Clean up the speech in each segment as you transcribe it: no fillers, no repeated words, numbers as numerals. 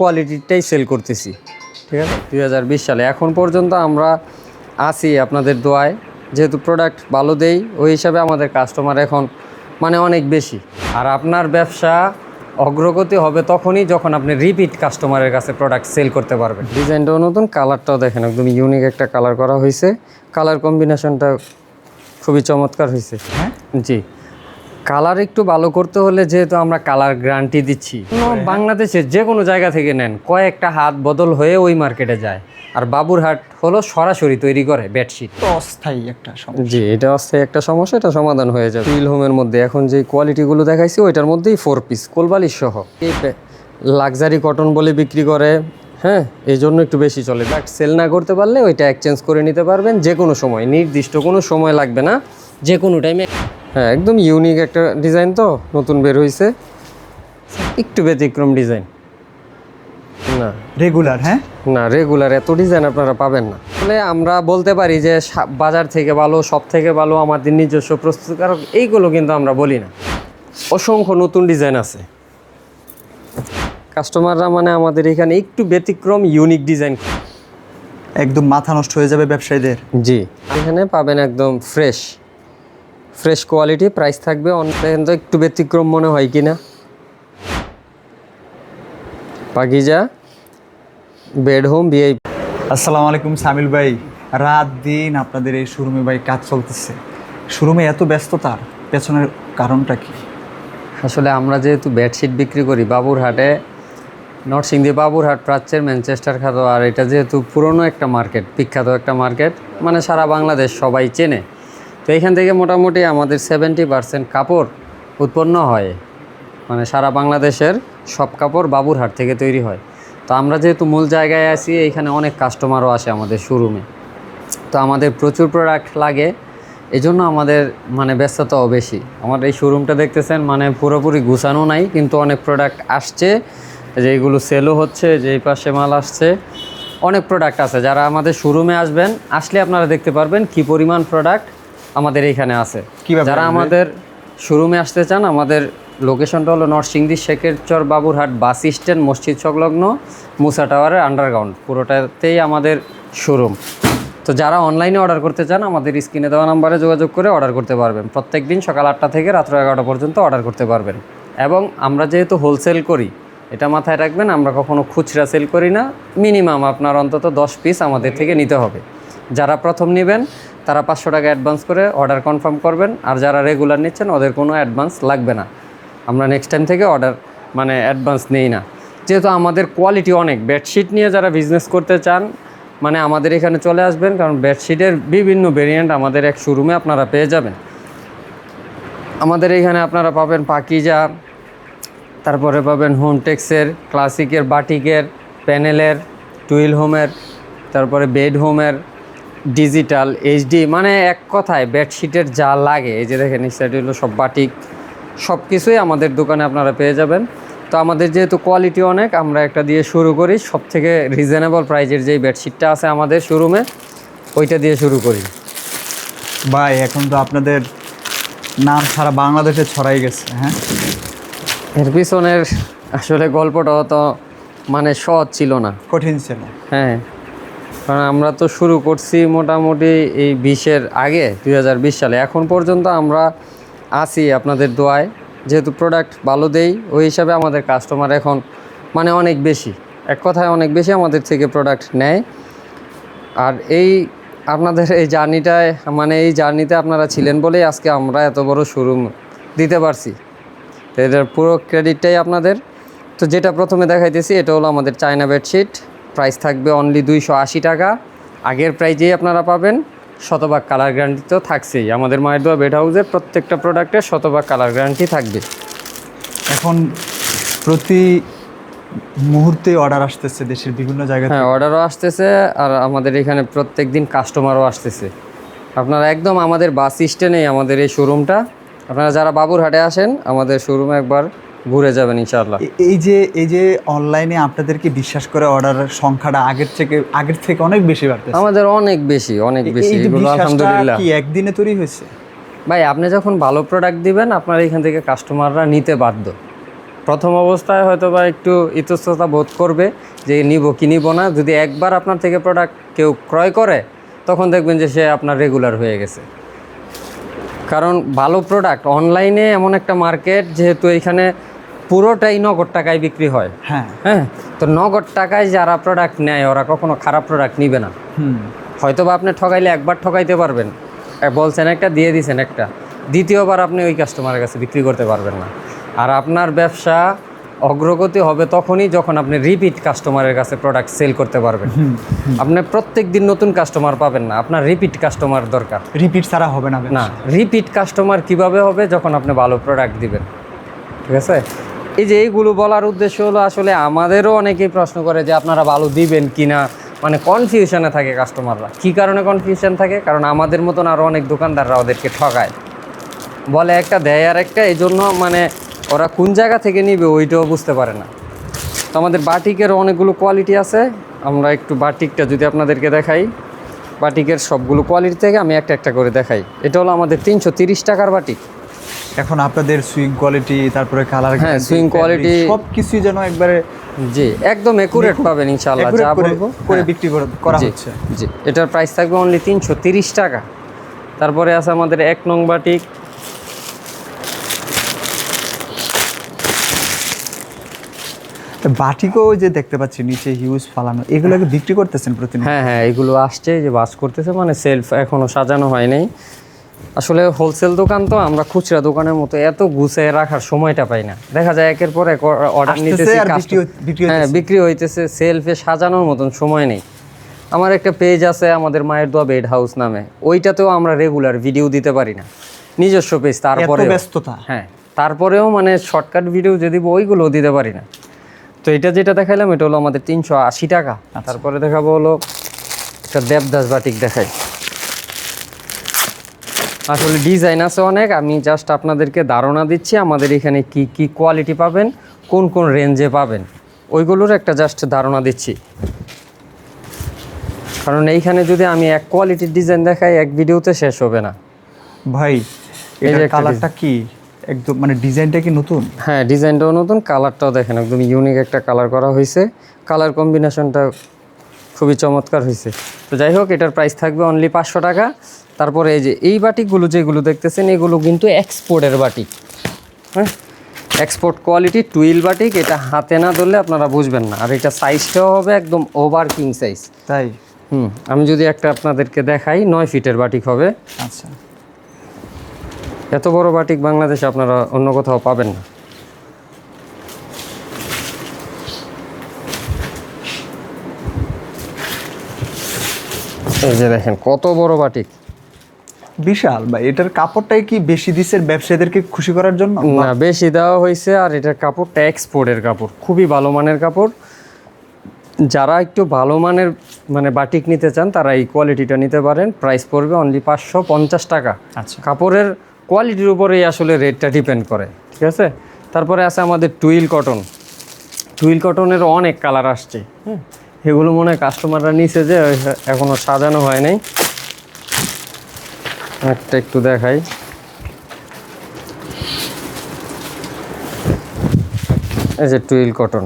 কোয়ালিটিটাই sell করতেছি। ঠিক আছে, 2020 সালে এখন পর্যন্ত আমরা আছি আপনাদের দোয়ায়। যেহেতু প্রোডাক্ট ভালো দেই, ওই হিসাবে আমাদের কাস্টমার এখন মানে অনেক বেশি। আর আপনার ব্যবসা অগ্রগতি হবে তখনই যখন আপনি রিপিট কাস্টমারের কাছে প্রোডাক্ট সেল করতে পারবেন। ডিজাইনটাও নতুন, কালারটাও দেখেন একদম ইউনিক একটা কালার করা হয়েছে। কালার কম্বিনেশনটা খুবই চমৎকার হয়েছে। হ্যাঁ জি, কালার একটু ভালো করতে হলে যেহেতু আমরা কালার গ্যারান্টি দিচ্ছি, বাংলাদেশের যে কোনো জায়গা থেকে নেন, কয়েকটা হাত বদল হয়ে ওই মার্কেটে যায়। আর বাবুরহাট হলো সরাসরি তৈরি করে বেডশিট। অস্থায়ী একটা সমস্যা। জি, এটা অস্থায়ী একটা সমস্যা, এটা সমাধান হয়ে যাবে। টুইল হোমের মধ্যে এখন যে কোয়ালিটিগুলো দেখাইছি ওইটার মধ্যেই 4 পিস কোলবালিশ সহ লাক্সারি কটন বলে বিক্রি করে। হ্যাঁ, এই জন্য একটু বেশি চলে। বাট সেল না করতে পারলে ওইটা এক্সচেঞ্জ করে নিতে পারবেন যে কোনো সময়, নির্দিষ্ট কোনো সময় লাগবে না, যে কোনো টাইমে। হ্যাঁ, একদম ইউনিক একটা ডিজাইন, তো নতুন বের হয়েছে, একটু ব্যতিক্রম ডিজাইন। না রেগুলার, হ্যাঁ না, রেগুলার এত ডিজাইন আপনারা পাবেন না। তাহলে আমরা বলতে পারি যে বাজার থেকে ভালো, সব থেকে ভালো আমাদের নিজস্ব প্রস্তুতকারক, এইগুলো কিন্তু আমরা বলি না। অসংখ্য নতুন ডিজাইন আছে। কাস্টমাররা মানে আমাদের এখানে একটু ব্যতিক্রম ইউনিক ডিজাইন। একদম মাথা নষ্ট হয়ে যাবে ব্যবসায়ীদের। জি, এখানে পাবেন একদম ফ্রেশ কোয়ালিটি। প্রাইস থাকবে কিন্তু একটু ব্যতিক্রম মনে হয় কি না। Pakiza bed home VIP. আসসালামু আলাইকুম সামিল ভাই, রাত দিন আপনাদের এই শোরুমে ভাই কাজ চলতেছে। শোরুমে এত ব্যস্ততার পেছনের কারণটা কি? আসলে আমরা যেহেতু বেডশিট বিক্রি করি বাবুরহাটে, নরসিংদী বাবুরহাট প্রাচ্যের ম্যানচেস্টার খ্যাত। আর এটা যেহেতু পুরনো একটা মার্কেট, বিখ্যাত একটা মার্কেট, মানে সারা বাংলাদেশ সবাই চেনে। তো এখান থেকে মোটামুটি আমাদের 70% কাপড় উৎপন্ন হয়, মানে সারা বাংলাদেশের সব কাপড় বাবুরহাট থেকে তৈরি হয়। তো আমরা যেহেতু মূল জায়গায় আছি, এইখানে অনেক কাস্টমারও আসে আমাদের শোরুমে। তো আমাদের প্রচুর প্রোডাক্ট লাগে, এই জন্য আমাদের মানে ব্যস্ততাও বেশি। আমার এই শোরুমটা দেখতেছেন মানে পুরোপুরি গুছানো নাই, কিন্তু অনেক প্রোডাক্ট আসছে, যেগুলো সেলও হচ্ছে, যেই পাশে মাল আসছে, অনেক প্রোডাক্ট আছে। যারা আমাদের শোরুমে আসবেন, আসলে আপনারা দেখতে পারবেন কি পরিমাণ প্রোডাক্ট আমাদের এইখানে আছে। যারা আমাদের শোরুমে আসতে চান, আমাদের লোকেশনটা হলো নরসিংদী শেখেরচর বাবুরহাট বাস স্ট্যান্ড, মসজিদ সংলগ্ন, মুসা টাওয়ারের আন্ডারগ্রাউন্ড, পুরোটাতেই আমাদের শোরুম। তো যারা অনলাইনে অর্ডার করতে চান, আমাদের স্ক্রিনে দেওয়া নাম্বারে যোগাযোগ করে অর্ডার করতে পারবেন। প্রত্যেক দিন সকাল 8টা থেকে রাত্র 11টা পর্যন্ত অর্ডার করতে পারবেন। এবং আমরা যেহেতু হোলসেল করি, এটা মাথায় রাখবেন, আমরা কখনো খুচরা সেল করি না। মিনিমাম আপনার অন্তত 10 পিস আমাদের থেকে নিতে হবে। যারা প্রথম নেবেন তারা 500 টাকা অ্যাডভান্স করে অর্ডার কনফার্ম করবেন। আর যারা রেগুলার নিচ্ছেন ওদের কোনো অ্যাডভান্স লাগবে না। আমরা নেক্সট টাইম থেকে অর্ডার মানে অ্যাডভান্স নেই না, যেহেতু আমাদের কোয়ালিটি অনেক। বেডশিট নিয়ে যারা বিজনেস করতে চান, মানে আমাদের এখানে চলে আসবেন, কারণ বেডশিটের বিভিন্ন ভেরিয়েন্ট আমাদের এক শোরুমে আপনারা পেয়ে যাবেন। আমাদের এখানে আপনারা পাবেন পাকিজা, তারপরে পাবেন হোমটেক্সের, ক্লাসিকের, বাটিকের, প্যানেলের, টুইল হোমের, তারপরে বেড হোমের, ডিজিটাল, এইচডি, মানে এক কথায় বেডশিটের যা লাগে, এই যে দেখেন সেটা হলো সব বাটিক, সব কিছুই আমাদের দোকানে আপনারা পেয়ে যাবেন। তো আমাদের যেহেতু কোয়ালিটি অনেক, আমরা একটা দিয়ে শুরু করি। সব থেকে রিজনেবল প্রাইজের যেই বেডশিটটা আছে আমাদের শোরুমে, ওইটা দিয়ে শুরু করি। ভাই এখন তো আপনাদের নাম সারা বাংলাদেশে ছড়াই গেছে। হ্যাঁ, এর পিছনের আসলে গল্পটাও তো মানে সহজ ছিল না, কঠিন ছিল। হ্যাঁ, কারণ আমরা তো শুরু করছি মোটামুটি এই 20-এর আগে, 2020 সালে। এখন পর্যন্ত আমরা আছি আপনাদের দোয়ায়। যেহেতু প্রোডাক্ট ভালো দেই, ওই হিসাবে আমাদের কাস্টমার এখন মানে অনেক বেশি, এক কথায় অনেক বেশি আমাদের থেকে প্রোডাক্ট নেয়। আর এই আপনাদের এই জার্নিটায়, মানে এই জার্নিতে আপনারা ছিলেন বলেই আজকে আমরা এত বড় শোরুম দিতে পারছি। তো এটার পুরো ক্রেডিটটাই আপনাদের। তো যেটা প্রথমে দেখাইতেছি, এটা হলো আমাদের চায়না বেডশিট। প্রাইস থাকবে অনলি 280 টাকা। আগের প্রাইজেই আপনারা পাবেন। শতভাগ কালার গ্যারান্টি তো থাকছেই। আমাদের মায়ের দোয়া বেড হাউসের প্রত্যেকটা প্রোডাক্টের শতভাগ কালার গ্যারান্টি থাকবে। এখন প্রতি মুহূর্তে অর্ডার আসতেছে দেশের বিভিন্ন জায়গা থেকে। হ্যাঁ, অর্ডারও আসতেছে, আর আমাদের এখানে প্রত্যেক দিন কাস্টমারও আসতেছে। আপনারা একদম আমাদের বাস স্ট্যান্ডেই আমাদের এই শোরুমটা। আপনারা যারা বাবুরহাটে আসেন, আমাদের শোরুমে একবার ঘুরে যাবেন ইনশাআল্লাহ। এই যে অনলাইনে আপনাদেরকে বিশ্বাস করে অর্ডারের সংখ্যাটা আগের থেকে অনেক বেশি বাড়তেছে। আমাদের অনেক বেশি এগুলো আলহামদুলিল্লাহ। কি একদিনে তৈরি হয়েছে? ভাই, আপনি যখন ভালো প্রোডাক্ট দিবেন, আপনার এখান থেকে কাস্টমাররা নিতে বাধ্য। প্রথম অবস্থায় হয়তো বা একটু ইতস্ততা বোধ করবে যে নিব কি নিব না। যদি একবার আপনার থেকে প্রোডাক্ট কেউ ক্রয় করে তখন দেখবেন যে সে আপনার রেগুলার হয়ে গেছে। কারণ ভালো প্রোডাক্ট অনলাইনে এমন একটা মার্কেট, যেহেতু এখানে পুরোটাই নগদ টাকায় বিক্রি হয়। হ্যাঁ হ্যাঁ, তো নগদ টাকায় যারা প্রোডাক্ট নেয় ওরা কখনো খারাপ প্রোডাক্ট নিবে না। হয়তো বা আপনি ঠকাইলে একবার ঠকাইতে পারবেন, বলছেন একটা দিয়ে দিয়েছেন একটা, দ্বিতীয়বার আপনি ওই কাস্টমারের কাছে বিক্রি করতে পারবেন না। আর আপনার ব্যবসা অগ্রগতি হবে তখনই যখন আপনি রিপিট কাস্টমারের কাছে প্রোডাক্ট সেল করতে পারবেন। আপনি প্রত্যেক দিন নতুন কাস্টমার পাবেন না, আপনার রিপিট কাস্টমার দরকার। রিপিট ছাড়া হবে না না, রিপিট কাস্টমার কিভাবে হবে? যখন আপনি ভালো প্রোডাক্ট দিবেন। ঠিক আছে, এই যে এইগুলো বলার উদ্দেশ্য হলো আসলে আমাদেরও অনেকেই প্রশ্ন করে যে আপনারা ভালো দিবেন কিনা, মানে কনফিউশনে থাকে কাস্টমাররা। কী কারণে কনফিউশন থাকে? কারণ আমাদের মতন আরও অনেক দোকানদাররা ওদেরকে ঠকায়, বলে একটা দেয় আর একটা, এই জন্য মানে ওরা কোন জায়গা থেকে নিবে ওইটাও বুঝতে পারে না। তো আমাদের বাটিকের অনেকগুলো কোয়ালিটি আছে, আমরা একটু বাটিকটা যদি আপনাদেরকে দেখাই, বাটিকের সবগুলো কোয়ালিটি থেকে আমি একটা একটা করে দেখাই। এটা হলো আমাদের 330 টাকার বাটিক। এখন আপনাদের সুইং কোয়ালিটি, তারপরে কালার, হ্যাঁ, সুইং কোয়ালিটি সব কিছুই যেন একবারে জি একদম একুরেট পাবেন ইনশাআল্লাহ। যা বলবো করে বিক্রি করা জি, হচ্ছে। জি, এটার প্রাইস থাকবে অনলি 330 টাকা। তারপরে আছে আমাদের 1 নং বাটিক, বাটিকও যে দেখতে পাচ্ছি নিচে হিউজ ফালানো, এগুলোকে বিক্রি করতেছেন প্রতিদিন? হ্যাঁ হ্যাঁ, এগুলো আসছে যে বাস করতেছে, মানে সেলফ এখনও সাজানো হয় নাই। আসলে হোলসেল দোকান তো, আমরা খুচরা দোকানের মতো এত গুছিয়ে রাখার সময়টা পাই না। দেখা যায় একের পর এক অর্ডার নিতেছি, হ্যাঁ বিক্রি হইতেছে, সেলফে সাজানোর মতন সময় নেই। আমার একটা পেজ আছে আমাদের মায়ের দোয়া বেড হাউস নামে, ওইটাতেও আমরা রেগুলার ভিডিও দিতে পারি না, নিজস্ব পেজ। তারপরে ব্যস্ততা, হ্যাঁ তারপরেও মানে শর্টকাট ভিডিও যদি ওইগুলোও দিতে পারি না। তো এটা যেটা দেখাইলাম এটা হলো আমাদের 380 টাকা। তারপরে দেখাবো হলো একটা দেবদাস বাটিক দেখাই। আসলে ডিজাইন আছে অনেক, আমি জাস্ট আপনাদেরকে ধারণা দিচ্ছি আমাদের এখানে কি কি কোয়ালিটি পাবেন, কোন কোন রেঞ্জে পাবেন, ওইগুলোর একটা জাস্ট ধারণা দিচ্ছি। কারণ এইখানে যদি আমি এক কোয়ালিটির ডিজাইন দেখাই এক ভিডিওতে শেষ হবে না ভাই। এই যে কালারটা কি একদম, মানে ডিজাইনটা কি নতুন? হ্যাঁ, ডিজাইনটাও নতুন, কালারটাও দেখেন একদম ইউনিক একটা কালার করা হয়েছে, কালার কম্বিনেশনটা খুবই চমৎকার হয়েছে। তো যাই হোক, এটার প্রাইস থাকবে অনলি 500 টাকা। তারপরে এই যে এই বাটিকগুলো যেগুলো দেখতেছেন এগুলো কিন্তু এক্সপোর্টের বাটিক। হ্যাঁ, এক্সপোর্ট কোয়ালিটি টুইল বাটিক, এটা হাতে না ধরলে আপনারা বুঝবেন না। আর এটা সাইজটাও হবে একদম ওভার কিং সাইজ। তাই? আমি যদি একটা আপনাদেরকে দেখাই, 9 ফিটের বাটিক হবে। আচ্ছা, এত বড় বাটিক বাংলাদেশে আপনারা অন্য কোথাও পাবেন না। এই যে দেখেন কত বড় বাটিক, বিশাল ভাই। এটার কাপড়টাই কি বেশি দিচ্ছেন ব্যবসায়ীদেরকে খুশি করার জন্য? না, বেশি দেওয়া হয়েছে। আর এটার কাপড়টা এক্সপোর্টের কাপড়, খুবই ভালো মানের কাপড়। যারা একটু ভালো মানের মানে বাটিক নিতে চান তারা এই কোয়ালিটিটা নিতে পারেন। প্রাইস পড়বে অনলি 550 টাকা। আচ্ছা, কাপড়ের কোয়ালিটির উপরেই আসলে রেটটা ডিপেন্ড করে। ঠিক আছে, তারপরে আছে আমাদের টুইল কটন। টুইল কটনের অনেক কালার আসছে। হ্যাঁ, এগুলো মনে হয় কাস্টমাররা নিচে যে এখনও সাজানো হয় নাই। একটা একটু দেখাই, এই যে টুইল কটন।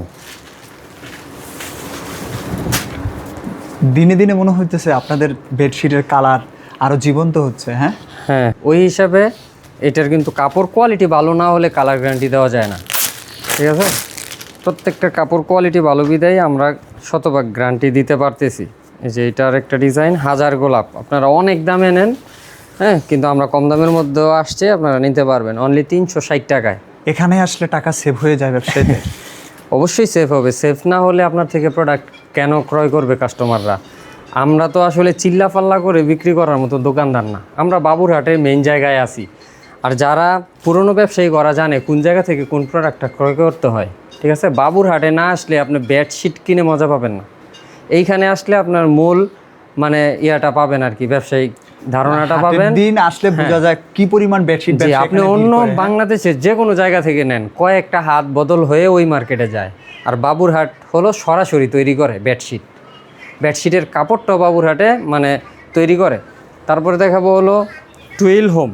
দিনে দিনে মনে হইতেছে আপনাদের বেডশিটের কালার আরো জীবন্ত হচ্ছে। হ্যাঁ হ্যাঁ, ওই হিসাবে এটার কিন্তু কাপড় কোয়ালিটি ভালো না হলে কালার গ্যারান্টি দেওয়া যায় না। ঠিক আছে, প্রত্যেকটা কাপড় কোয়ালিটি ভালো বিদায় আমরা শতভাগ গ্যারান্টি দিতে পারতেছি। এই যে এটার একটা ডিজাইন, হাজার গোলাপ, আপনারা অনেক দামে নেন, হ্যাঁ, কিন্তু আমরা কম দামের মধ্যেও আসছে, আপনারা নিতে পারবেন অনলি 360 টাকায়। এখানে আসলে টাকা সেভ হয়ে যায় ব্যবসায়ীদের। অবশ্যই সেফ হবে, সেফ না হলে আপনার থেকে প্রোডাক্ট কেন ক্রয় করবে কাস্টমাররা? আমরা তো আসলে চিল্লাপাল্লা করে বিক্রি করার মতো দোকানদার না, আমরা বাবুরহাটের মেইন জায়গায় আছি। আর যারা পুরনো ব্যবসায়ী করা জানে কোন জায়গা থেকে কোন প্রোডাক্টটা ক্রয় করতে হয়। ঠিক আছে, বাবুরহাটে না আসলে আপনি বেডশিট কিনে মজা পাবেন না। এইখানে আসলে আপনার মূল মানে ইয়াটা পাবেন আর কি, ব্যবসায়িক ধারণাটা পাবেন। দিন আসলে বোঝা যায় কি পরিমাণ বেডশিট আপনি অন্য বাংলাদেশের যে কোনো জায়গা থেকে নেন, কয়েকটা হাত বদল হয়ে ওই মার্কেটে যায়। আর বাবুরহাট হলো সরাসরি তৈরি করে বেডশিট, বেডশিটের কাপড়টাও বাবুরহাটে মানে তৈরি করে। তারপরে দেখাবো হলো টুইল হোম।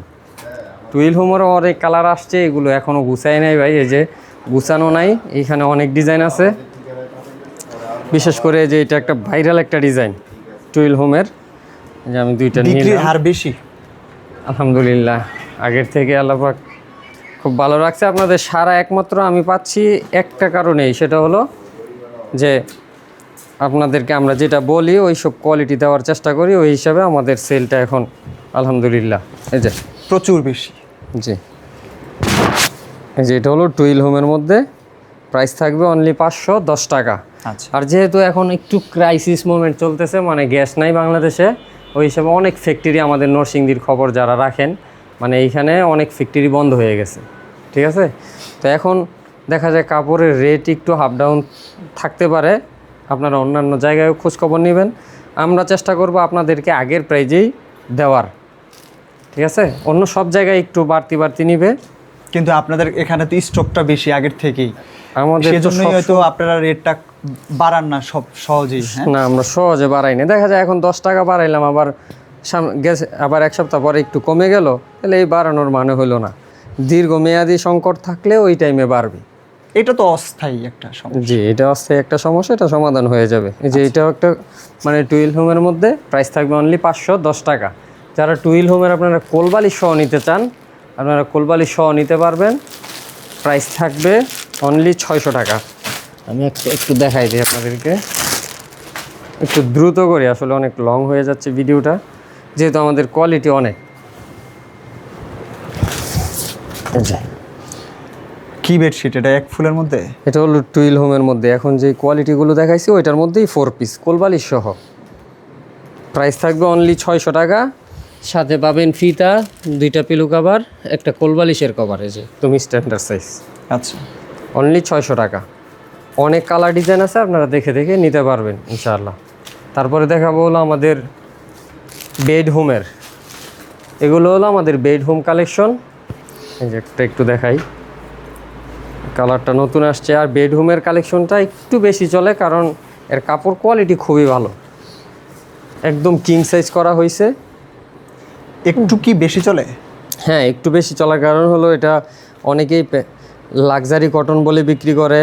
টুইল হোমেরও অনেক কালার আসছে, এগুলো এখনও গুছাই নাই ভাই। এই যে গুছানো নাই, এইখানে অনেক ডিজাইন আছে। বিশেষ করে যে এটা একটা ভাইরাল একটা ডিজাইন টুইল হোমের, যে আমি দুইটা বিক্রির নিলাম। হার বেশি আলহামদুলিল্লাহ আগের থেকে আল্লাহ পাক খুব ভালো রাখছে। আপনাদের সারা একমাত্র আমি পাচ্ছি একটা কারণেই, সেটা হলো যে আপনাদেরকে আমরা যেটা বলি ওই সব কোয়ালিটি দেওয়ার চেষ্টা করি, ওই হিসাবে আমাদের সেলটা এখন আলহামদুলিল্লাহ এই যে প্রচুর বেশি। জি এই যে এটা হলো টুইল হোমের মধ্যে, প্রাইস থাকবে অনলি 510 টাকা। আচ্ছা, আর যেহেতু এখন একটু ক্রাইসিস মোমেন্ট চলতেছে, মানে গ্যাস নাই বাংলাদেশে, ওই হিসাবে অনেক ফ্যাক্টরি আমাদের নরসিংদীর খবর যারা রাখেন, মানে এইখানে অনেক ফ্যাক্টরি বন্ধ হয়ে গেছে, ঠিক আছে। তো এখন দেখা যায় কাপড়ের রেট একটু আপ ডাউন থাকতে পারে, আপনারা অন্যান্য জায়গায় খোঁজখবর নেবেন। আমরা চেষ্টা করব আপনাদেরকে আগের প্রাইজেই দেওয়ার, ঠিক আছে। অন্য সব জায়গায় একটু বাড়তি নিবে, কিন্তু আপনাদের এখানে তো স্টকটা বেশি আগের থেকেই, আমাদের তো সেজন্যই হয়তো আপনারা রেটটা বাড়ান না সব সহজেই। হ্যাঁ, না আমরা সহজে বাড়াই না। দেখা যায় এখন 10 টাকা বাড়াইলাম, আবার গেছে আবার এক সপ্তাহ পরে একটু কমে গেল, তাহলে এই বাড়ানোর মানে হলো না। দীর্ঘমেয়াদী সংকট থাকলে ওই টাইমে বাড়বে। এটা তো অস্থায়ী একটা সমস্যা। জি এটা অস্থায়ী একটা সমস্যা, এটা সমাধান হয়ে যাবে। এই যে এটাও একটা মানে টুইল হোমের মধ্যে প্রাইস থাকবে অনলি 510 টাকা। যারা টুইল হোমের আপনারা কোলবালি সহ নিতে চান, আপনারা কোলবালি সহ নিতে পারবেন, প্রাইস থাকবে অনলি 600 টাকা। আমি একটু দেখাই দিই আপনাদেরকে, একটু দ্রুত করি, আসলে অনেক লং হয়ে যাচ্ছে ভিডিওটা, যেহেতু আমাদের কোয়ালিটি অনেক। কি বেডশিট এটা এক ফুলের মধ্যে? এটা হলো টুইল হোমের মধ্যে এখন যে কোয়ালিটিগুলো দেখাইছি ওইটার মধ্যেই 4 পিস কোলবালিশ সহ, প্রাইস থাকবে অনলি 600 টাকা। সাথে পাবেন ফিতা, 2টা পিলো কভার, একটা কোলবালিশের কভার, এই যে তুমি স্ট্যান্ডার্ড সাইজ, আচ্ছা, অনলি 600 টাকা। অনেক কালার ডিজাইন আছে, আপনারা দেখে নিতে পারবেন ইনশাআল্লাহ। তারপরে দেখাবো হলো আমাদের বেড হোমের, এগুলো হলো আমাদের বেড হোম কালেকশন। এই যে একটা একটু দেখাই, কালারটা নতুন আসছে। আর বেড হোমের কালেকশনটা একটু বেশি চলে, কারণ এর কাপড় কোয়ালিটি খুবই ভালো, একদম কিং সাইজ করা হয়েছে। একটু কি বেশি চলে? হ্যাঁ একটু বেশি চলার কারণ হলো এটা অনেকেই লাক্সারি কটন বলে বিক্রি করে,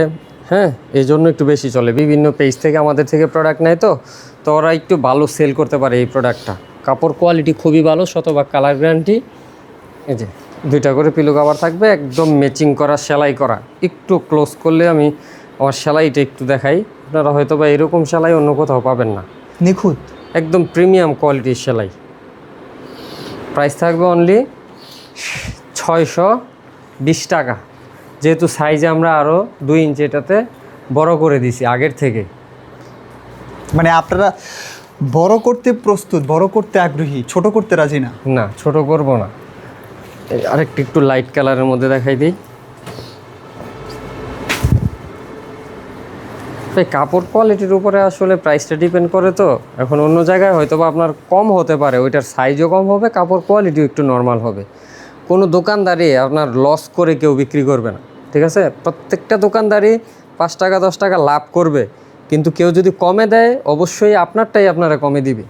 হ্যাঁ এই জন্য একটু বেশি চলে। বিভিন্ন পেজ থেকে আমাদের থেকে প্রোডাক্ট নেয়, তো ওরা একটু ভালো সেল করতে পারে এই প্রোডাক্টটা। কাপড় কোয়ালিটি খুবই ভালো, শতভাগ কালার গ্যারান্টি। এই যে 2টা করে পিলো কভার থাকবে, একদম ম্যাচিং করা, সেলাই করা। একটু ক্লোজ করলে আমি আমার সেলাইটা একটু দেখাই, আপনারা হয়তো বা এরকম সেলাই অন্য কোথাও পাবেন না, নিখুঁত, একদম প্রিমিয়াম কোয়ালিটির সেলাই। প্রাইস থাকবে অনলি 620 টাকা। যেহেতু সাইজে আমরা আরও 2 ইঞ্চি এটাতে বড় করে দিছি আগের থেকে। মানে আপনারা বড় করতে প্রস্তুত, বড় করতে আগ্রহী, ছোট করতে রাজি না। না ছোট করব না। আরেকটু একটু লাইট কালারের মধ্যে দেখাই দিই। এই কাপড় কোয়ালিটির উপরে আসলে প্রাইসটা ডিপেন্ড করে, তো এখন অন্য জায়গায় হয়তো বা আপনার কম হতে পারে, ওইটার সাইজও কম হবে, কাপড় কোয়ালিটিও একটু নর্মাল হবে। কোনো দোকানদারি আপনার লস করে কেউ বিক্রি করবে না, ঠিক আছে। প্রত্যেকটা দোকানদারি 5 টাকা 10 টাকা লাভ করবে, কিন্তু কেউ যদি কমে দেয় অবশ্যই আপনারটাই আপনারা কমে দিবে।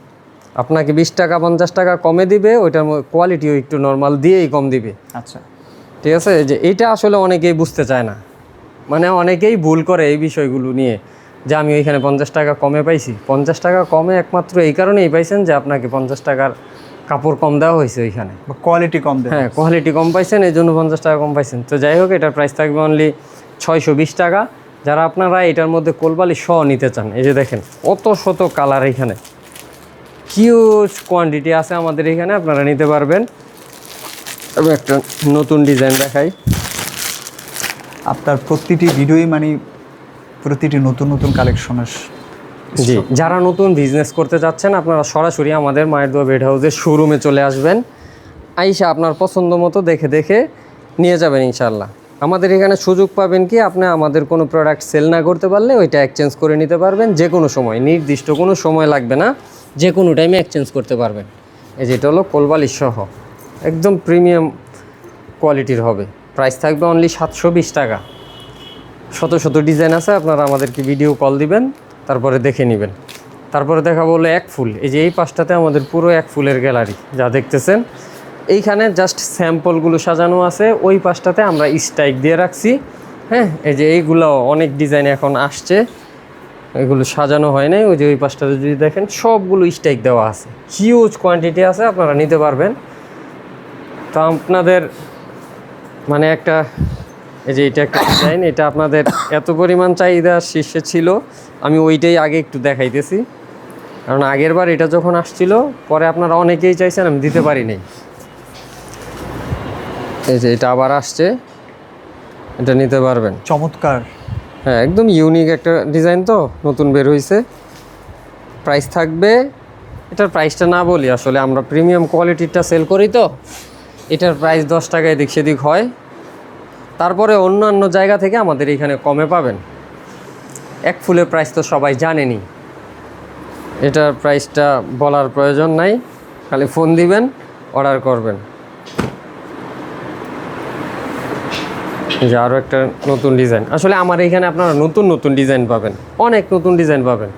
আপনাকে 20 টাকা 50 টাকা কমে দিবে, ওইটার কোয়ালিটিও একটু নর্মাল দিয়েই কম দিবে। আচ্ছা, ঠিক আছে। যে এইটা আসলে অনেকেই বুঝতে চায় না, মানে অনেকেই ভুল করে এই বিষয়গুলো নিয়ে, যে আমি ওইখানে 50 টাকা কমে পাইছি। 50 টাকা কমে একমাত্র এই কারণেই পাইছেন যে আপনাকে 50 টাকার কাপড় কম দেওয়া হয়েছে ওইখানে, কোয়ালিটি কম দেয়। হ্যাঁ কোয়ালিটি কম পাইছেন, এই জন্য 50 টাকা কম পাইছেন। তো যাই হোক, এটার প্রাইস থাকবে অনলি 620 টাকা। যারা আপনারা এটার মধ্যে কোলবালি সহ নিতে চান, এই যে দেখেন কত শত কালার, এখানে হিউজ কোয়ান্টিটি আছে আমাদের এখানে, আপনারা নিতে পারবেন। আমি একটা নতুন ডিজাইন দেখাই। আপনার প্রতিটি ভিডিওই মানে প্রতিটি নতুন নতুন কালেকশনের। জি যারা নতুন বিজনেস করতে যাচ্ছেন, আপনারা সরাসরি আমাদের মায়ের দোয়া বেড হাউসের শোরুমে চলে আসবেন, আইসা আপনার পছন্দ মতো দেখে নিয়ে যাবেন ইনশাল্লাহ। আমাদের এখানে সুযোগ পাবেন কি, আপনি আমাদের কোনো প্রোডাক্ট সেল না করতে পারলে ওইটা এক্সচেঞ্জ করে নিতে পারবেন যে কোনো সময়, নির্দিষ্ট কোনো সময় লাগবে না, যে কোনো টাইমে এক্সচেঞ্জ করতে পারবেন। এই যেটা হলো কোলবালিশ সহ, একদম প্রিমিয়াম কোয়ালিটির হবে। প্রাইস থাকবে অনলি 720 টাকা। শত ডিজাইন আছে, আপনারা আমাদেরকে ভিডিও কল দিবেন, তারপরে দেখে নেবেন। তারপরে দেখা বললো 1 ফুল, এই যে এই পাশটাতে আমাদের পুরো 1 ফুলের গ্যালারি যা দেখতেছেন, এইখানে জাস্ট স্যাম্পলগুলো সাজানো আছে। ওই পাশটাতে আমরা স্ট্রাইক দিয়ে রাখছি, হ্যাঁ, এই যে এইগুলো অনেক ডিজাইন এখন আসছে, এগুলো সাজানো হয় নাই। ওই যে ওই পাশটাতে যদি দেখেন সবগুলো স্টাইক দেওয়া আছে, হিউজ কোয়ান্টিটি আছে, আপনারা নিতে পারবেন। তো আপনাদের মানে একটা এই যে এটা একটা ডিজাইন, এটা আপনাদের এত পরিমাণ চাহিদা শীর্ষে ছিল, আমি ওইটাই আগে একটু দেখাইতেছি, কারণ আগের বার এটা যখন আসছিল পরে আপনারা অনেকেই চাইছেন, আমি দিতে পারি নাই। এই যে এটা আবার আসছে, এটা নিতে পারবেন। চমৎকার। হ্যাঁ, একদম ইউনিক একটা ডিজাইন, তো নতুন বের হয়েছে। প্রাইস থাকবে, এটার প্রাইসটা না বলি, আসলে আমরা প্রিমিয়াম কোয়ালিটিটা সেল করি, তো এটার প্রাইস 10 টাকা এদিক সেদিক হয়। তারপরে অন্যান্য জায়গা থেকে আমাদের এখানে কমে পাবেন। এক ফুলের প্রাইস তো সবাই জানেনি, এটার প্রাইসটা বলার প্রয়োজন নাই, খালি ফোন দিবেন, অর্ডার করবেন। যে আরও একটা নতুন ডিজাইন, আসলে আমার এখানে আপনারা নতুন নতুন ডিজাইন পাবেন, অনেক নতুন ডিজাইন পাবেন।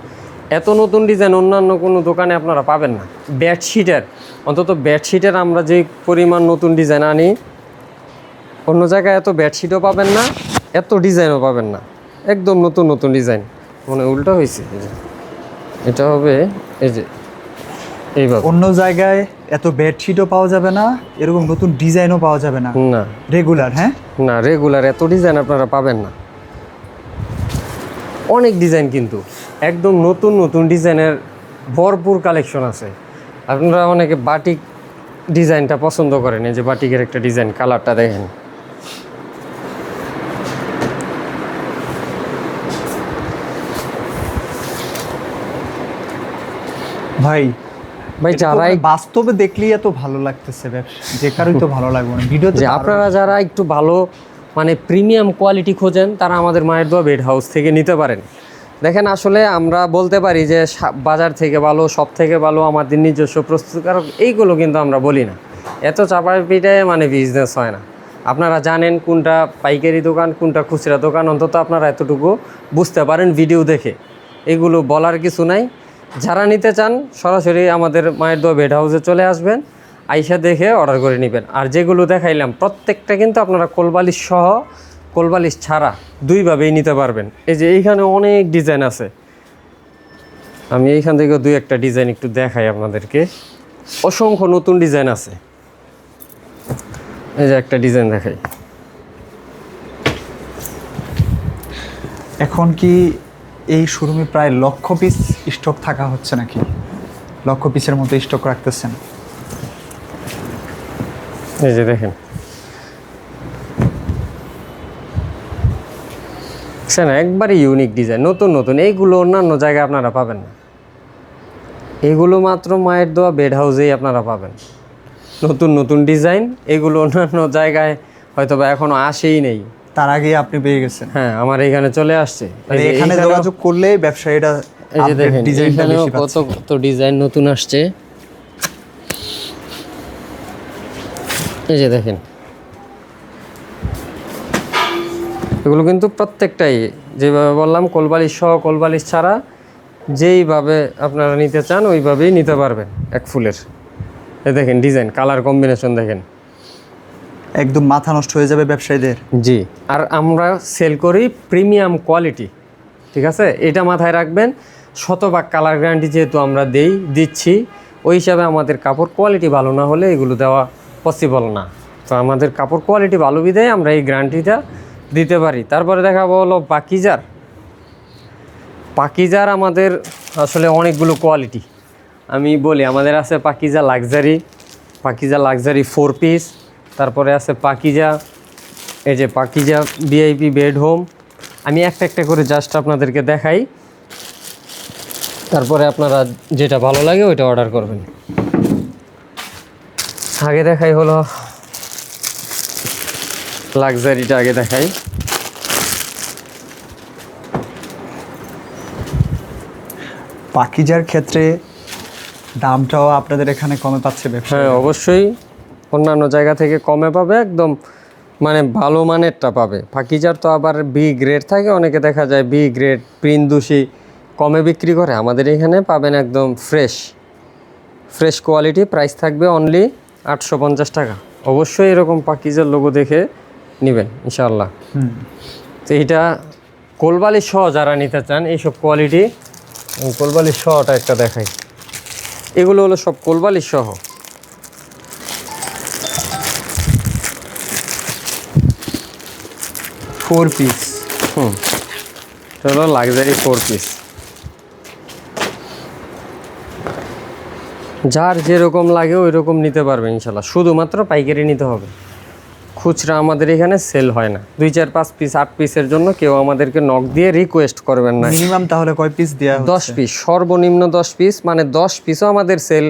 এত নতুন ডিজাইন অন্যান্য কোনো দোকানে আপনারা পাবেন না। বেডশিটের, অন্তত বেডশিটের আমরা যে পরিমাণ নতুন ডিজাইন আনি, অন্য জায়গায় এত বেডশিটও পাবেন না, এত ডিজাইনও পাবেন না। একদম নতুন নতুন ডিজাইন, মানে উল্টো হয়েছে। এটা হবে এই যে এইভাবে, অন্য জায়গায় এত বেডশিটও পাওয়া যাবে না, এরকম নতুন ডিজাইনও পাওয়া যাবে না না রেগুলার। হ্যাঁ, না, রেগুলার এত ডিজাইন আপনারা পাবেন না। অনেক ডিজাইন, কিন্তু একদম নতুন নতুন ডিজাইনের ভরপুর কালেকশন আছে। আপনারা অনেকে বাটিক ডিজাইনটা পছন্দ করেন, এই যে বাটিকের একটা ডিজাইন, কালারটা দেখেন। ভাই ভাই এটা তো যারাই, বাস্তবে দেখলেই এত ভালো লাগতেছে, ব্যবসা যে কারোই তো ভালো লাগবে না ভিডিওতে। যে আপনারা যারা একটু ভালো মানে প্রিমিয়াম কোয়ালিটি খোঁজেন, তারা আমাদের মায়ের দোয়া বেড হাউস থেকে নিতে পারেন। দেখেন, আসলে আমরা বলতে পারি যে বাজার থেকে ভালো, সব থেকে ভালো আমাদের নিজস্ব প্রস্তুতকারক, এইগুলো কিন্তু আমরা বলি না। এত চাপায় পিঠায় মানে বিজনেস হয় না। আপনারা জানেন কোনটা পাইকারি দোকান, কোনটা খুচরা দোকান, অন্তত আপনারা এতটুকু বুঝতে পারেন ভিডিও দেখে। এগুলো বলার কিছু নাই। যারা নিতে চান সরাসরি আমাদের মায়ের দোয়া বেড হাউসে চলে আসবেন, আইসা দেখে অর্ডার করে নেবেন। আর যেগুলো দেখাইলাম প্রত্যেকটা কিন্তু আপনারা কোলবালিশ সহ, কোলবালিশ ছাড়া দুইভাবেই নিতে পারবেন। এই যে এইখানে অনেক ডিজাইন আছে, আমি এইখান থেকে দুই একটা ডিজাইন একটু দেখাই আপনাদেরকে। অসংখ্য নতুন ডিজাইন আছে। এই যে একটা ডিজাইন দেখাই। এখন কি এই শোরুমে প্রায় 1,00,000 পিস স্টক থাকা হচ্ছে নাকি? 1,00,000 পিসের মতো স্টক রাখতেছেন? এই যে দেখেন, একবারই ইউনিক ডিজাইন, নতুন নতুন। এইগুলো অন্যান্য জায়গায় আপনারা পাবেন না, এগুলো মাত্র মায়ের দোয়া বেড হাউসেই আপনারা পাবেন। নতুন নতুন ডিজাইন, এগুলো অন্যান্য জায়গায় হয়তো বা এখনো আসেই নেই। তার আগে আপনি পেয়ে গেছেন? হ্যাঁ, আমার এখানে চলে আসছে। মানে এখানে যোগাযোগ করলে ব্যবসায়ীরা এই যে দেখেন, ডিজাইনটা এখানেও বেশি কত পাচ্ছে। কত ডিজাইন নতুন আসছে। এই যে দেখেন, এগুলো কিন্তু প্রত্যেকটাই যেভাবে বললাম, কোলবালিশ সহ, কোলবালিশ ছাড়া, যেইভাবে আপনারা নিতে চান ওইভাবেই নিতে পারবেন এক ফুলের। এই দেখেন ডিজাইন, কালার কম্বিনেশন দেখেন, একদম মাথা নষ্ট হয়ে যাবে ব্যবসায়ীদের। জি। আর আমরা সেল করি প্রিমিয়াম কোয়ালিটি, ঠিক আছে? এটা মাথায় রাখবেন। শতভাগ কালার গ্যারান্টি যেহেতু আমরা দিচ্ছি, ওই হিসাবে আমাদের কাপড় কোয়ালিটি ভালো না হলে এগুলো দেওয়া পসিবল না। তো আমাদের কাপড় কোয়ালিটি ভালো বিধায় আমরা এই গ্যারান্টিটা দিতে পারি। তারপরে দেখাবো হলো পাকিজার। পাকিজার আমাদের আসলে অনেকগুলো কোয়ালিটি। আমি বলি, আমাদের আছে Pakiza luxury, Pakiza luxury 4 piece, তারপরে আছে পাকিজা, এই যে পাকিজা ভিআইপি বেড হোম। আমি একটা একটা করে জাস্ট আপনাদেরকে দেখাই, তারপরে আপনারা যেটা ভালো লাগে ওইটা অর্ডার করবেন। আগে দেখাই হলো লাক্সারিটা, আগে দেখাই। পাকিজার ক্ষেত্রে দামটাও আপনাদের এখানে কমে পাচ্ছে ব্যবসা? হ্যাঁ, অবশ্যই অন্যান্য জায়গা থেকে কমে পাবে, একদম মানে ভালো মানেরটা পাবে। পাকিজার তো আবার বি গ্রেড থাকে, অনেকে দেখা যায় বি গ্রেড প্রিন্ট দোষী কমে বিক্রি করে। আমাদের এখানে পাবেন একদম ফ্রেশ কোয়ালিটি। প্রাইস থাকবে অনলি 850 টাকা। অবশ্যই এরকম পাকিজার লোগো দেখে নেবেন ইনশাআল্লাহ। তো এটা কোলবালিশ সহ যারা নিতে চান এইসব কোয়ালিটি, কোলবালিশ সহটা একটা দেখাই। এগুলো হলো সব কোলবালিশ সহ। 4 পিস। এটা হলো লাক্সারি 4 পিস। যার যেরকম লাগে ওই রকম নিতে পারবে ইনশাল্লাহ, শুধুমাত্র পাইকারি নিতে হবে। খুচরা আমাদের এখানে সেল হয় না। 2, 4, 5 পিস 8 পিসের জন্য কেউ আমাদেরকে নক দিয়ে রিকোয়েস্ট করবেন না। মিনিমাম তাহলে কয় পিস দেয়া হচ্ছে? 10 পিস, সর্বনিম্ন 10 পিস, মানে 10 পিসও আমাদের সেল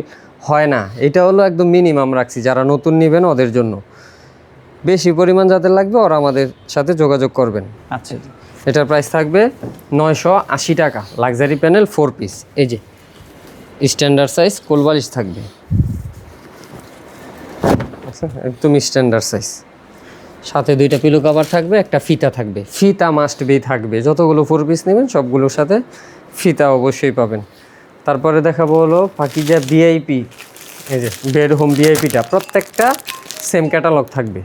হয় না। এটা হলো একদম মিনিমাম রাখছি, যারা নতুন নেবেন ওদের জন্য। বেশি পরিমাণ যাদের লাগবে ওরা আমাদের সাথে যোগাযোগ করবেন। আচ্ছা, এটার প্রাইস থাকবে 980 টাকা। লাক্সারি প্যানেল 4 পিস, এই যে স্ট্যান্ডার্ড সাইজ কোলবালিশ থাকবে। আচ্ছা, একদম স্ট্যান্ডার্ড সাইজ। সাথে 2টা পিলো কভার থাকবে, একটা ফিতা থাকবে। ফিতা মাস্ট বি থাকবে, যতগুলো 4 পিস নেবেন সবগুলোর সাথে ফিতা অবশ্যই পাবেন। তারপরে দেখাবো হলো পাকিজা ভিআইপি। এই যে বেড হোম ভিআইপিটা, প্রত্যেকটা সেম ক্যাটালগ থাকবে,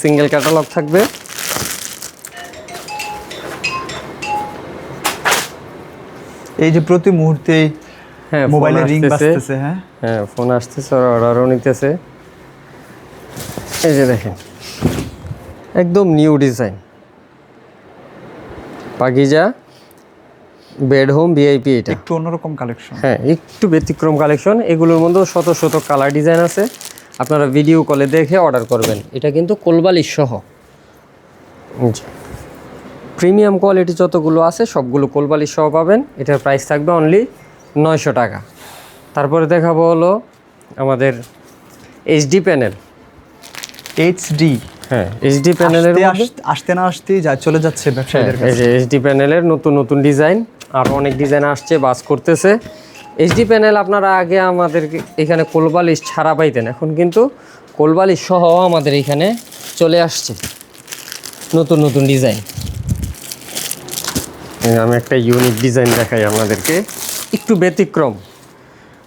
সিঙ্গেল ক্যাটালগ থাকবে। এই যে প্রতি মুহূর্তে হ্যাঁ, মোবাইলে রিং আসতেছে। বাজতেছে। হ্যাঁ, হ্যাঁ, ফোন আসতেছে, অর্ডারও নিতেছে। এই যে দেখেন, একদম new design Pakiza bed home VIP. এটা একটু অন্যরকম কালেকশন। হ্যাঁ, একটু ব্যতিক্রম কালেকশন। এগুলোর মধ্যেও শত শত কালার ডিজাইন আছে, আপনারা ভিডিও কলে দেখে অর্ডার করবেন। এটা কিন্তু কোলবালিশ সহ। প্রিমিয়াম কোয়ালিটি যতগুলো আছে সবগুলো কোলবালিশ সহ পাবেন। এটার প্রাইস থাকবে অনলি 900 টাকা। তারপরে দেখাবো হলো আমাদের এইচডি প্যানেল। এইচডি, হ্যাঁ, এইচডি প্যানেলের আসতে না আসতেই চলে যাচ্ছে ব্যবসায়ীদের এই কাছে। যে এইচডি প্যানেলের নতুন ডিজাইন, আরও অনেক ডিজাইন আসছে, বাস করতেছে। এইচডি প্যানেল আপনারা আগে আমাদের এখানে কোলবালিশ ছাড়া পাইতেন, এখন কিন্তু কোলবালিশ সহ আমাদের এখানে চলে আসছে নতুন ডিজাইন। আমি একটা ইউনিক ডিজাইন দেখাই আপনাদেরকে, একটু ব্যতিক্রম।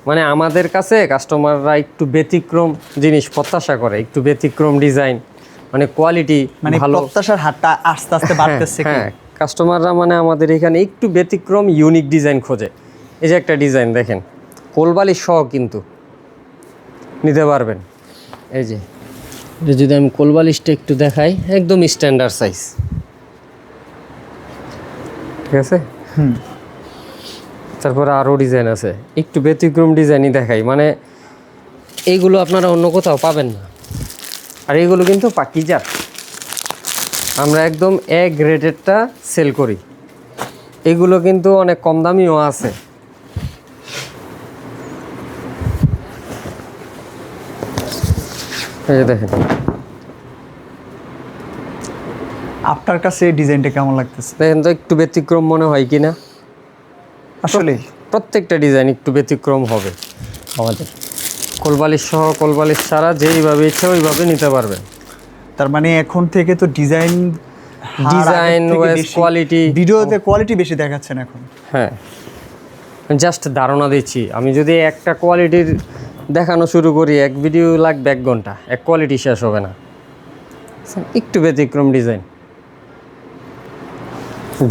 মানে আমাদের কাছে কাস্টমাররা একটু ব্যতিক্রম জিনিস প্রত্যাশা করে, একটু ব্যতিক্রম ডিজাইন, মানে কোয়ালিটি মানে ভালো। প্রত্যাশার হাতটা আস্তে আস্তে বাড়তেছে। হ্যাঁ, কাস্টমাররা মানে আমাদের এখানে একটু ব্যতিক্রম ইউনিক ডিজাইন খোঁজে। এই যে একটা ডিজাইন দেখেন, কোলবালিশ সহ কিন্তু নিতে পারবেন। এই যে এটা যদি আমি কোলবালিশটা একটু দেখাই, একদম স্ট্যান্ডার্ড সাইজ, ঠিক আছে। তারপরে আরও ডিজাইন আছে, একটু ব্যতিক্রম ডিজাইনই দেখাই, মানে এইগুলো আপনারা অন্য কোথাও পাবেন না। আর এইগুলো কিন্তু পাকিজা, আমরা একদম এ গ্রেডেডটা সেল করি। এগুলো কিন্তু অনেক কম দামিও আছে। এই যে দেখেন, আপনার কাছে এই ডিজাইনটা কেমন লাগতেছে? দেখেন তো একটু ব্যতিক্রম মনে হয় কি না? আসলে প্রত্যেকটা ডিজাইন একটু ব্যতিক্রম হবে আমাদের। কোলবালিশ সহ কোলবালিশ ছাড়া যেইভাবে ইচ্ছা ওইভাবে নিতে পারবেন। তার মানে এখন থেকে তো ডিজাইন ওয়াইজ কোয়ালিটি, ভিডিওতে কোয়ালিটি বেশি দেখাচ্ছেন এখন। হ্যাঁ, জাস্ট ধারণা দিচ্ছি। আমি যদি একটা কোয়ালিটির দেখানো শুরু করি, এক ভিডিও লাগবে 1 ঘন্টা, এক কোয়ালিটি শেষ হবে না। একটু ব্যতিক্রম ডিজাইন,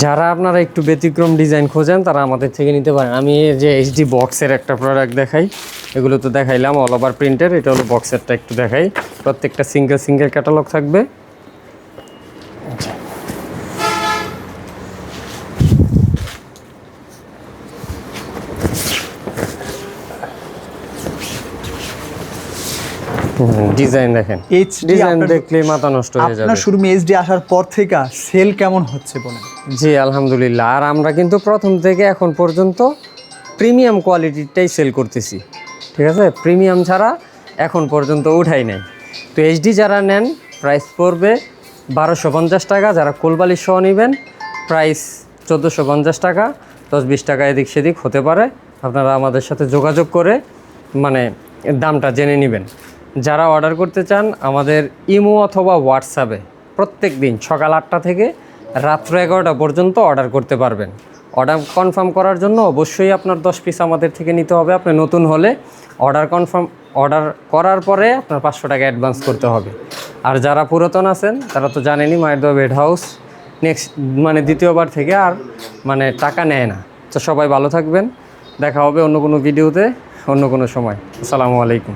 যারা আপনারা একটু ব্যতিক্রম ডিজাইন খোঁজেন তারা আমাদের থেকে নিতে পারেন। আমি এই যে এইচডি বক্সের একটা প্রোডাক্ট দেখাই, এগুলো তো দেখাইলাম অল ওভার প্রিন্টের। এটা হলো বক্সেরটা, একটু দেখাই। প্রত্যেকটা সিঙ্গেল ক্যাটালগ থাকবে। ডিজাইন দেখেন, ডিজাইন দেখলেই মাথা নষ্ট হয়ে যাবে। আপনার শোরুমে এইচডি আসার পর থেকে সেল কেমন হচ্ছে বলেন? জি আলহামদুলিল্লাহ। আর আমরা কিন্তু প্রথম থেকে এখন পর্যন্ত প্রিমিয়াম কোয়ালিটিটাই সেল করতেছি, ঠিক আছে। প্রিমিয়াম ছাড়া এখন পর্যন্ত উঠাই নাই। তো এইচডি যারা নেন প্রাইস পড়বে 1250 টাকা। যারা কোলবালিশ সহ নেবেন প্রাইস 1450 টাকা। 10-20 টাকা এদিক সেদিক হতে পারে, আপনারা আমাদের সাথে যোগাযোগ করে মানে দামটা জেনে নেবেন। যারা অর্ডার করতে চান আমাদের ইমো অথবা হোয়াটসঅ্যাপে প্রত্যেক দিন সকাল 8টা থেকে রাত্র 11টা পর্যন্ত অর্ডার করতে পারবেন। অর্ডার কনফার্ম করার জন্য অবশ্যই আপনার 10 পিস আমাদের থেকে নিতে হবে। আপনি নতুন হলে অর্ডার করার পরে আপনার 500 টাকা অ্যাডভান্স করতে হবে। আর যারা পুরাতন আছেন তারা তো জানেনই মায়ের দোয়া বেড হাউস নেক্সট মানে দ্বিতীয়বার থেকে আর মানে টাকা নেয় না। তো সবাই ভালো থাকবেন, দেখা হবে অন্য কোনো ভিডিওতে অন্য কোনো সময়। আসসালামু আলাইকুম।